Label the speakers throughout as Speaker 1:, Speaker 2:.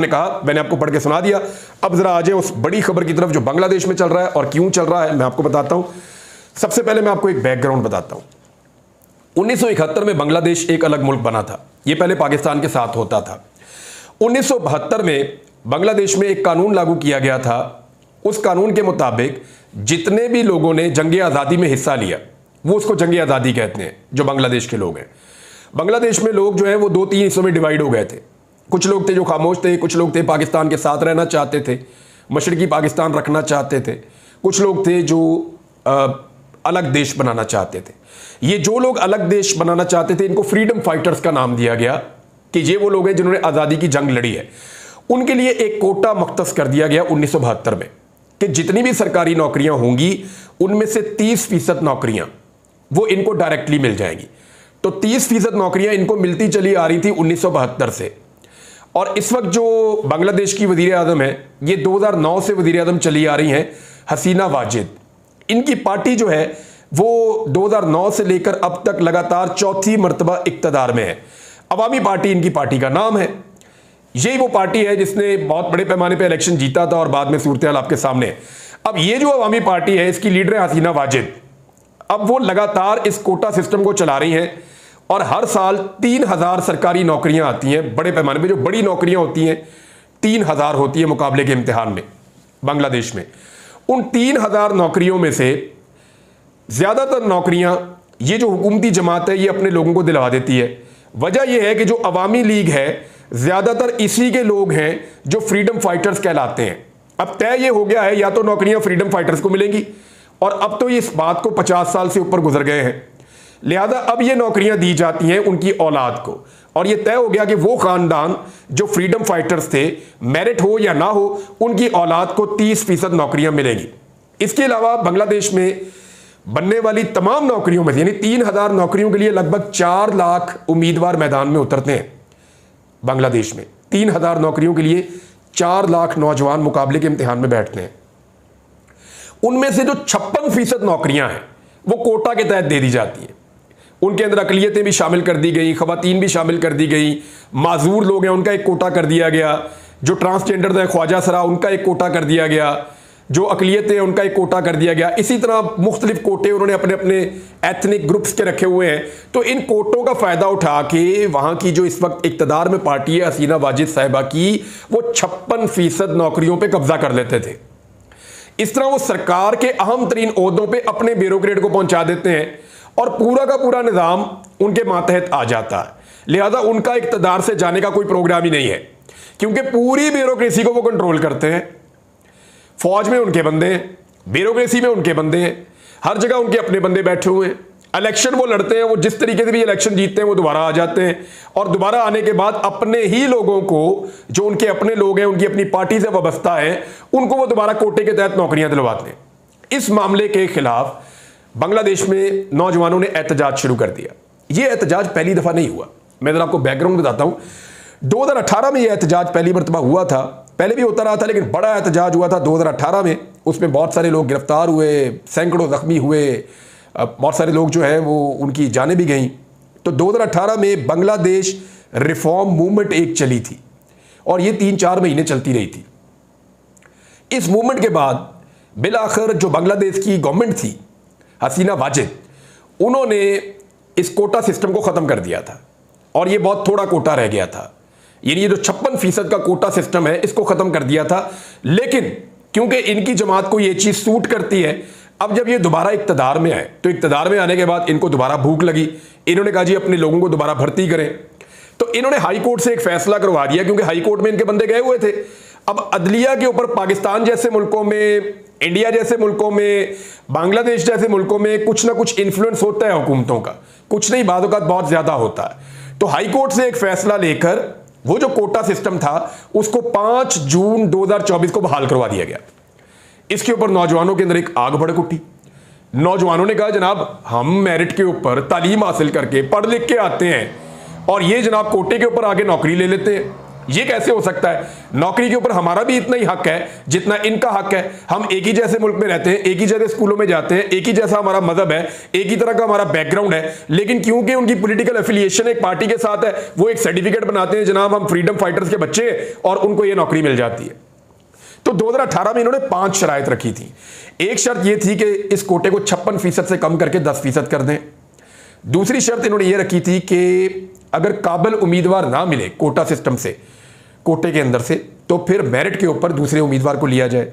Speaker 1: ने कहा, मैंने आपको पढ़ के सुना दिया। अब जरा आ जाए उस बड़ी खबर की तरफ जो बांग्लादेश में चल रहा है और क्यों चल रहा है, मैं आपको बताता हूं। सबसे पहले मैं आपको एक बैकग्राउंड बताता हूं। 1971 में बांग्लादेश एक अलग मुल्क बना था। यह पहले पाकिस्तान के साथ होता था। 1972 में बांग्लादेश में एक कानून लागू किया गया था। उस कानून के मुताबिक जितने भी लोगों ने जंग आज़ादी में हिस्सा लिया, वो उसको जंग आज़ादी कहते हैं, जो बांग्लादेश के लोग हैं। बांग्लादेश में लोग जो है वो 2-3 हिस्सों में डिवाइड हो गए थे। कुछ लोग थे जो खामोश थे, कुछ लोग थे पाकिस्तान के साथ रहना चाहते थे, मशरकी पाकिस्तान रखना चाहते थे, कुछ लोग थे जो अलग देश बनाना चाहते थे। ये जो लोग अलग देश बनाना चाहते थे, इनको फ्रीडम फाइटर्स का नाम दिया गया कि ये वो लोग हैं जिन्होंने आज़ादी की जंग लड़ी है। उनके लिए एक कोटा मख्तस कर दिया गया 1972 में कि जितनी भी सरकारी नौकरियां होंगी उनमें से 30% नौकरियां वो इनको डायरेक्टली मिल जाएंगी। तो 30% नौकरियां इनको मिलती चली आ रही थी 1972 से। और इस वक्त जो बांग्लादेश की वजीर आज़म है, ये 2009 से वजीर आज़म चली आ रही हैं हसीना वाजिद। इनकी पार्टी जो है वो 2009 से लेकर अब तक लगातार चौथी मरतबा इक्तदार में है। अवामी पार्टी इनकी पार्टी का नाम है। यही वो पार्टी है जिसने बहुत बड़े पैमाने पर इलेक्शन जीता था और बाद में सूरत हाल आपके सामने है। अब ये जो अवामी पार्टी है, इसकी लीडर है हसीना वाजिद। अब वो लगातार इस कोटा सिस्टम को चला रही हैं और हर साल 3000 सरकारी नौकरियां आती हैं बड़े पैमाने पे। जो बड़ी नौकरियां होती हैं 3000 होती है मुकाबले के इम्तिहान में बांग्लादेश में। उन 3000 नौकरियों में से ज़्यादातर नौकरियां ये जो हुकूमती जमात है ये अपने लोगों को दिलवा देती है। वजह यह है कि जो अवामी लीग है ज़्यादातर इसी के लोग हैं जो फ्रीडम फाइटर्स कहलाते हैं। अब तय ये हो गया है या तो नौकरियां फ्रीडम फाइटर्स को मिलेंगी, और अब तो ये इस बात को 50 साल से ऊपर गुजर गए हैं, लिहाजा अब ये नौकरियां दी जाती हैं उनकी औलाद को। और ये तय हो गया कि वो खानदान जो फ्रीडम फाइटर्स थे, मेरिट हो या ना हो, उनकी औलाद को 30% नौकरियां मिलेंगी। इसके अलावा बांग्लादेश में बनने वाली तमाम नौकरियों में यानी 3000 नौकरियों के लिए लगभग 4 लाख उम्मीदवार मैदान में उतरते हैं। बांग्लादेश में 3000 नौकरियों के लिए 4 लाख नौजवान मुकाबले के इम्तिहान में बैठते हैं। उनमें से जो 56% नौकरियां हैं वो कोटा के तहत दे दी जाती हैं। उनके अंदर अकलियतें भी शामिल कर दी गई, खवातीन भी शामिल कर दी गई, माजूर लोग हैं उनका एक कोटा कर दिया गया, जो ट्रांसजेंडर हैं ख्वाजा सरा उनका एक कोटा कर दिया गया, जो अकलियतें हैं उनका एक कोटा कर दिया गया। इसी तरह मुख्तलिफ कोटे उन्होंने अपने अपने एथनिक ग्रुप्स के रखे हुए हैं। तो इन कोटों का फ़ायदा उठा के वहाँ की जो इस वक्त इक़्तिदार में पार्टी है हसीना वाजिद साहिबा की, वो 56% नौकरियों पर कब्जा कर लेते थे। इस तरह वो सरकार के अहम तरीन ओहदों पर अपने ब्यूरोक्रेट को पहुँचा देते हैं और पूरा का पूरा निज़ाम उनके मातहत आ जाता है। लिहाजा उनका इक़्तिदार से जाने का कोई प्रोग्राम ही नहीं है, क्योंकि पूरी ब्यूरोक्रेसी को वो कंट्रोल करते हैं। फौज में उनके बंदे हैं, ब्यूरोक्रेसी में उनके बंदे हैं, हर जगह उनके अपने बंदे बैठे हुए हैं। इलेक्शन वो लड़ते हैं, वो जिस तरीके से भी इलेक्शन जीतते हैं वो दोबारा आ जाते हैं, और दोबारा आने के बाद अपने ही लोगों को, जो उनके अपने लोग हैं, उनकी अपनी पार्टी से वाबस्ता है, उनको वो दोबारा कोटे के तहत नौकरियां दिलवाते हैं। इस मामले के खिलाफ बांग्लादेश में नौजवानों ने एहतजाज शुरू कर दिया। यह एहतजाज पहली दफ़ा नहीं हुआ। मैं जरा आपको बैकग्राउंड बताता हूँ। 2018 में यह एहतजाज पहली मरतबा हुआ था, पहले भी होता रहा था, लेकिन बड़ा एहतजाज हुआ था 2018 में। उसमें बहुत सारे लोग गिरफ्तार हुए, सैकड़ों जख्मी हुए, बहुत सारे लोग जो हैं वो उनकी जानें भी गईं। तो 2018 में बांग्लादेश रिफॉर्म मूवमेंट एक चली थी और ये 3-4 महीने चलती रही थी। इस मूवमेंट के बाद बिलाखिर जो बांग्लादेश की गवर्नमेंट थी हसीना वाजिद, उन्होंने इस कोटा सिस्टम को ख़त्म कर दिया था और ये बहुत थोड़ा कोटा रह गया था। यानी ये जो 56% का कोटा सिस्टम है इसको ख़त्म कर दिया था। लेकिन क्योंकि इनकी जमात को ये चीज़ सूट करती है, अब जब ये दोबारा इक़्तिदार में आए तो इक़्तिदार में आने के बाद इनको दोबारा भूख लगी। इन्होंने कहा जी अपने लोगों को दोबारा भर्ती करें। तो इन्होंने हाई कोर्ट से एक फैसला करवा दिया, क्योंकि हाई कोर्ट में इनके बंदे गए हुए थे। अब अदलिया के ऊपर पाकिस्तान जैसे मुल्कों में, इंडिया जैसे मुल्कों में, बांग्लादेश जैसे मुल्कों में कुछ ना कुछ इन्फ्लुएंस होता है हुकूमतों का, कुछ नहीं बातों का बहुत ज़्यादा होता है। तो हाई कोर्ट से एक फैसला लेकर वो जो कोटा सिस्टम था उसको 5 जून 2024 को बहाल करवा दिया गया। इसके ऊपर नौजवानों के अंदर एक आग भड़क उठी। नौजवानों ने कहा जनाब हम मेरिट के ऊपर तालीम हासिल करके पढ़ लिख के आते हैं और ये जनाब कोटे के ऊपर आगे नौकरी ले लेते हैं। ये कैसे हो सकता है? नौकरी के ऊपर हमारा भी इतना ही हक है जितना इनका हक है। हम एक ही जैसे मुल्क में रहते हैं, एक ही जैसे स्कूलों में जाते हैं, एक ही जैसा हमारा मजहब है, एक ही तरह का हमारा बैकग्राउंड है, लेकिन क्योंकि उनकी पॉलिटिकल एफिलिएशन एक पार्टी के साथ है, वो एक सर्टिफिकेट बनाते हैं, जनाब हम फ्रीडम फाइटर्स के बच्चे हैं, और उनको ये नौकरी मिल जाती है। तो 2018 में इन्होंने 5 शराइत रखी थी। एक शर्त यह थी कि इस कोटे को 56% से कम करके 10% कर दें। दूसरी शर्त इन्होंने यह रखी थी कि अगर काबिल उम्मीदवार ना मिले कोटा सिस्टम से, कोटे के अंदर से, तो फिर मेरिट के ऊपर दूसरे उम्मीदवार को लिया जाए।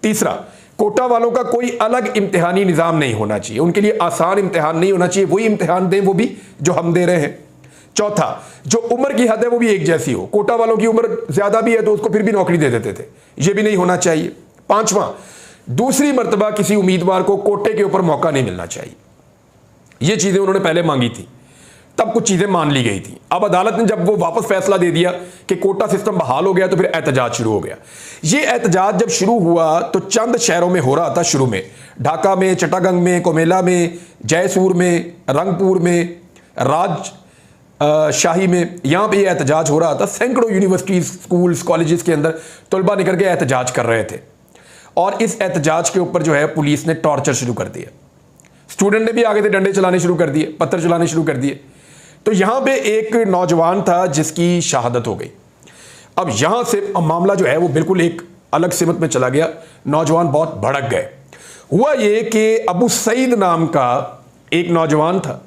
Speaker 1: तीसरा, कोटा वालों का कोई अलग इम्तिहानी निज़ाम नहीं होना चाहिए, उनके लिए आसान इम्तिहान नहीं होना चाहिए, वही इम्तिहान दें वो भी जो हम दे रहे हैं। चौथा, जो उम्र की हद है वो भी एक जैसी हो, कोटा वालों की उम्र ज्यादा भी है तो उसको फिर भी नौकरी दे देते थे, ये भी नहीं होना चाहिए। पांचवा, दूसरी मर्तबा किसी उम्मीदवार को कोटे के ऊपर मौका नहीं मिलना चाहिए। ये चीजें उन्होंने पहले मांगी थी, तब कुछ चीजें मान ली गई थी। अब अदालत ने जब वो वापस फैसला दे दिया कि कोटा सिस्टम बहाल हो गया, तो फिर एहतजाज शुरू हो गया। ये एहतजाज जब शुरू हुआ तो चंद शहरों में हो रहा था शुरू में, ढाका में, चट्टागंग में, कोमेला में, जयसूर में, रंगपुर में, शाही में, यहां पे एहतजाज हो रहा था। सैकड़ों यूनिवर्सिटीज, स्कूल्स, कॉलेजेस के अंदर तलबा निकल के एहतजाज कर रहे थे, और इस एहतजाज के ऊपर जो है पुलिस ने टॉर्चर शुरू कर दिया। स्टूडेंट ने भी आगे से डंडे चलाने शुरू कर दिए, पत्थर चलाने शुरू कर दिए। तो यहां पे एक नौजवान था जिसकी शहादत हो गई। अब यहां से मामला जो है वो बिल्कुल एक अलग सिमत में चला गया, नौजवान बहुत भड़क गए। हुआ ये कि अबू सईद नाम का एक नौजवान था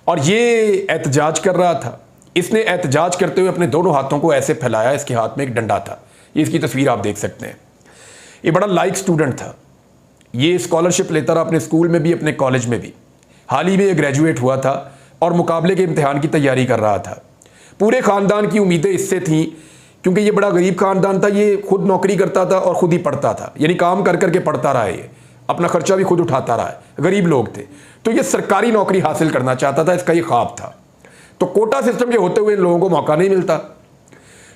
Speaker 1: और ये एहतजाज कर रहा था। इसने एहतजाज करते हुए अपने दोनों हाथों को ऐसे फैलाया, इसके हाथ में एक डंडा था। ये इसकी तस्वीर आप देख सकते हैं। ये बड़ा लाइक स्टूडेंट था, ये स्कॉलरशिप लेता रहा अपने स्कूल में भी, अपने कॉलेज में भी। हाल ही में ये ग्रेजुएट हुआ था और मुकाबले के इम्तिहान की तैयारी कर रहा था। पूरे ख़ानदान की उम्मीदें इससे थीं, क्योंकि ये बड़ा गरीब ख़ानदान था, ये खुद नौकरी करता था और ख़ुद ही पढ़ता था, यानी काम कर करके पढ़ता रहा, ये अपना खर्चा भी खुद उठाता रहा है, गरीब लोग थे। तो ये सरकारी नौकरी हासिल करना चाहता था, इसका ये ख्वाब था। तो कोटा सिस्टम के होते हुए इन लोगों को मौका नहीं मिलता,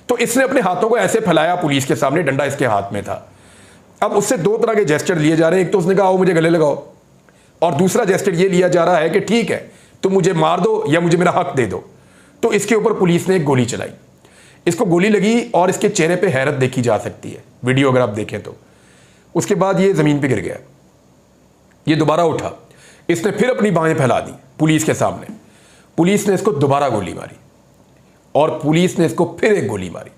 Speaker 1: तो इसने अपने हाथों को ऐसे फैलाया पुलिस के सामने, डंडा इसके हाथ में था। अब उससे 2 तरह के जेस्चर लिए जा रहे हैं। एक तो उसने कहा आओ मुझे गले लगाओ, और दूसरा जेस्चर ये लिया जा रहा है कि ठीक है तुम मुझे मार दो या मुझे मेरा हक दे दो। तो इसके ऊपर पुलिस ने एक गोली चलाई, इसको गोली लगी और इसके चेहरे पे हैरत देखी जा सकती है, वीडियो अगर आप देखें तो। उसके बाद ये ज़मीन पे गिर गया, ये दोबारा उठा, इसने फिर अपनी बाहें फैला दी पुलिस के सामने। पुलिस ने इसको दोबारा गोली मारी और पुलिस ने इसको फिर एक गोली मारी।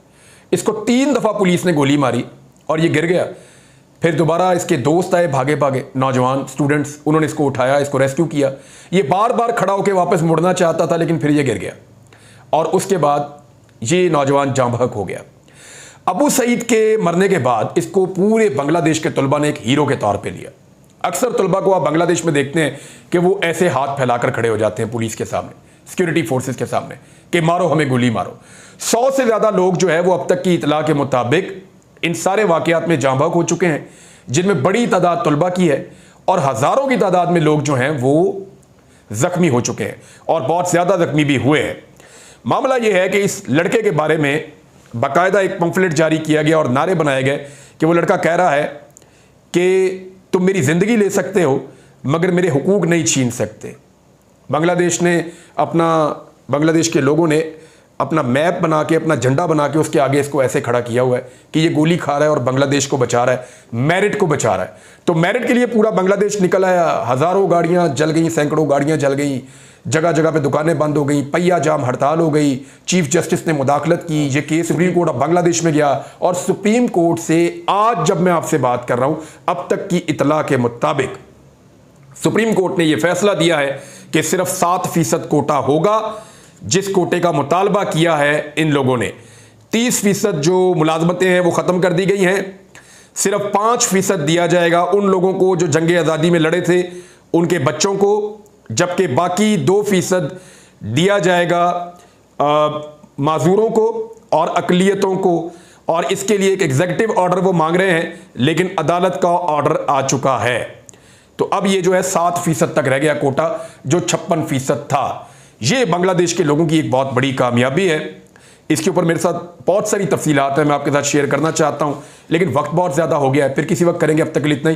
Speaker 1: इसको 3 दफ़ा पुलिस ने गोली मारी और ये गिर गया। फिर दोबारा इसके दोस्त आए भागे भागे, नौजवान स्टूडेंट्स, उन्होंने इसको उठाया, इसको रेस्क्यू किया। ये बार बार खड़ा होकर वापस मुड़ना चाहता था, लेकिन फिर ये गिर गया और उसके बाद ये नौजवान जाँ बहक हो गया। अबू सईद के मरने के बाद इसको पूरे बांग्लादेश के तलबा ने एक हीरो के तौर पे लिया। अक्सर तलबा को आप बांग्लादेश में देखते हैं कि वो ऐसे हाथ फैलाकर खड़े हो जाते हैं पुलिस के सामने, सिक्योरिटी फोर्सेस के सामने, कि मारो हमें, गोली मारो। 100 से ज़्यादा लोग जो है वो अब तक की इतला के मुताबिक इन सारे वाकयात में जाँ बहक हो चुके हैं, जिनमें बड़ी तादाद तलबा की है और हज़ारों की तादाद में लोग जो हैं वो ज़ख्मी हो चुके हैं और बहुत ज़्यादा ज़ख्मी भी हुए हैं। मामला यह है कि इस लड़के के बारे में बाकायदा एक पंफलेट जारी किया गया और नारे बनाए गए कि वो लड़का कह रहा है कि तुम मेरी ज़िंदगी ले सकते हो मगर मेरे हुकूक नहीं छीन सकते। बांग्लादेश के लोगों ने अपना मैप बना के, अपना झंडा बना के उसके आगे इसको ऐसे खड़ा किया हुआ है कि ये गोली खा रहा है और बांग्लादेश को बचा रहा है, मेरिट को बचा रहा है। तो मेरिट के लिए पूरा बांग्लादेश निकल आया। हज़ारों गाड़ियां जल गई, सैकड़ों गाड़ियां जल गई, जगह जगह पे दुकानें बंद हो गई, पहिया जाम हड़ताल हो गई। चीफ जस्टिस ने मुदाखलत की, ये case supreme court of Bangladesh में गया और सुप्रीम कोर्ट से आज जब मैं आपसे बात कर रहा हूं, अब तक की इतला के मुताबिक सुप्रीम कोर्ट ने यह फैसला दिया है कि सिर्फ 7% कोटा होगा। जिस कोटे का मुतालबा किया है इन लोगों ने, 30% जो मुलाजमतें हैं वो ख़त्म कर दी गई हैं, सिर्फ 5% दिया जाएगा उन लोगों को जो जंग आज़ादी में लड़े थे, उनके बच्चों को, जबकि बाकी 2% दिया जाएगा माजूरों को और अकलियतों को। और इसके लिए एक एग्जीक्यूटिव ऑर्डर वो मांग रहे हैं, लेकिन अदालत का ऑर्डर आ चुका है। तो अब ये जो है 7% तक रह गया कोटा, जो 56% था। ये बांग्लादेश के लोगों की एक बहुत बड़ी कामयाबी है। इसके ऊपर मेरे साथ बहुत सारी तफसीलात हैं, मैं आपके साथ शेयर करना चाहता हूं, लेकिन वक्त बहुत ज़्यादा हो गया है, फिर किसी वक्त करेंगे। अब तक के लिए इतना ही।